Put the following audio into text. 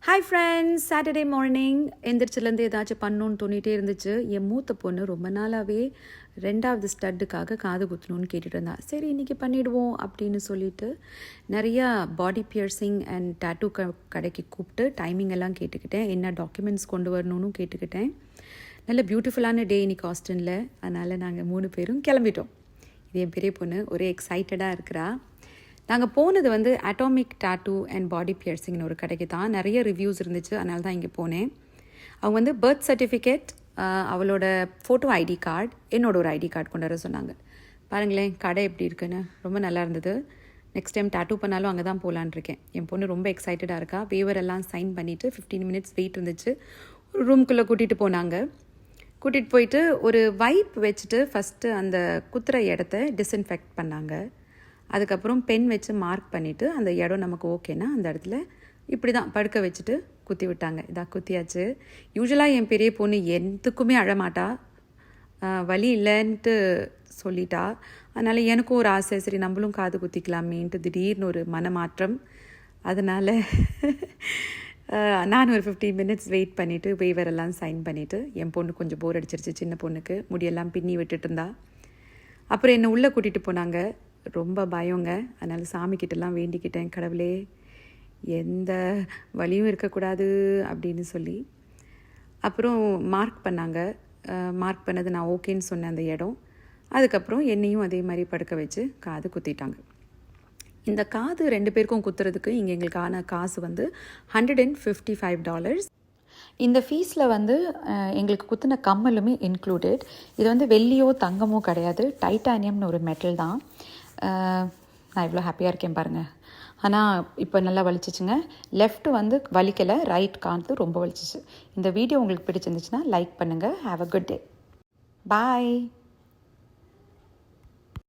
Hi friends, Saturday morning எந்திரிச்சிலேருந்து ஏதாச்சும் பண்ணணுன்னு தோணிகிட்டே இருந்துச்சு. என் மூத்த பொண்ணு ரொம்ப நாளாகவே 2வது ஸ்டட்டுக்காக காது குத்தணும்னு கேட்டுட்டு இருந்தா. சரி இன்றைக்கி பண்ணிவிடுவோம் அப்படின்னு சொல்லிட்டு நிறையா பாடி பியர்சிங் அண்ட் டேட்டூ கடைக்கு கூப்பிட்டு டைமிங் எல்லாம் கேட்டுக்கிட்டேன். என்ன டாக்குமெண்ட்ஸ் கொண்டு வரணும்னு கேட்டுக்கிட்டேன். நல்ல பியூட்டிஃபுல்லான டே இன்னைக்கு ஆஸ்டனில். அதனால் நாங்கள் 3 பேரும் கிளம்பிட்டோம். இது என் பெரிய பொண்ணு ஒரே எக்ஸைட்டடாக இருக்கிறா. நாங்கள் போனது வந்து அட்டாமிக் டாட்டூ அண்ட் பாடி பியர்சிங்னு ஒரு கடைக்கு தான். நிறைய ரிவ்யூஸ் இருந்துச்சு, அதனால தான் இங்கே போனேன். அவங்க வந்து பர்த் சர்டிஃபிகேட், அவளோட ஃபோட்டோ ஐடி கார்டு, என்னோட ஒரு ஐடி கார்டு கொண்டு வர சொன்னாங்க. பாருங்களேன் கடை எப்படி இருக்குன்னு, ரொம்ப நல்லா இருந்தது. நெக்ஸ்ட் டைம் டாட்டூ பண்ணாலும் அங்கே தான் போகலான் இருக்கேன். என் பொண்ணு ரொம்ப எக்ஸைட்டடாக இருக்கா. வேவர் எல்லாம் சைன் பண்ணிவிட்டு 15 மினிட்ஸ் வெயிட் இருந்துச்சு. ஒரு ரூம்குள்ளே கூட்டிகிட்டு போனாங்க. கூட்டிகிட்டு போயிட்டு ஒரு வைப் வச்சுட்டு ஃபஸ்ட்டு அந்த குத்துற இடத்த டிஸ்இன்ஃபெக்ட் பண்ணாங்க. அதுக்கப்புறம் பென் வச்சு மார்க் பண்ணிவிட்டு அந்த இடம் நமக்கு ஓகேன்னா அந்த இடத்துல இப்படி தான் படுக்க வச்சுட்டு குத்தி விட்டாங்க. இதாக குத்தியாச்சு. யூஸ்வலாக என் பெரிய பொண்ணு எதுக்குமே அழமாட்டா, வலி இல்லைன்ட்டு சொல்லிட்டா. அதனால் எனக்கும் ஒரு ஆசை, சரி நம்மளும் காது குத்திக்கலாமேன்ட்டு திடீர்னு ஒரு மனமாற்றம். அதனால் நான் ஒரு 15 மினிட்ஸ் வெயிட் பண்ணிவிட்டு வேவரெல்லாம் சைன் பண்ணிவிட்டு, என் பொண்ணு கொஞ்சம் போர் அடிச்சிருச்சு, சின்ன பொண்ணுக்கு முடியெல்லாம் பின்னி விட்டுட்டு இருந்தா. அப்புறம் என்னை உள்ளே கூட்டிகிட்டு போனாங்க. ரொம்ப பயங்க. அதனால் சாமிக்கிட்டலாம் வேண்டிக்கிட்டேன், கடவுளே எந்த வலியும் இருக்கக்கூடாது அப்படின்னு சொல்லி. அப்புறம் மார்க் பண்ணாங்க. மார்க் பண்ணது நான் ஓகேன்னு சொன்னேன் அந்த இடம். அதுக்கப்புறம் என்னையும் அதே மாதிரி படுக்க வச்சு காது குத்திட்டாங்க. இந்த காது 2 பேருக்கும் குத்துறதுக்கு இங்கே எங்களுக்கான காசு வந்து $155. இந்த ஃபீஸில் வந்து எங்களுக்கு குத்தின கம்மலுமே இன்க்ளூடட். இது வந்து வெள்ளியோ தங்கமோ கிடையாது, டைட்டானியம்னு ஒரு மெட்டல் தான். நான் இவ்வளோ ஹாப்பியாக இருக்கேன் பாருங்கள். ஆனால் இப்போ நல்லா வலிச்சிச்சுங்க. லெஃப்ட் வந்து வலிக்கலை, ரைட் காது ரொம்ப வலிச்சிச்சு. இந்த வீடியோ உங்களுக்கு பிடிச்சிருந்துச்சுன்னா லைக் பண்ணுங்கள். Have a good day. Bye.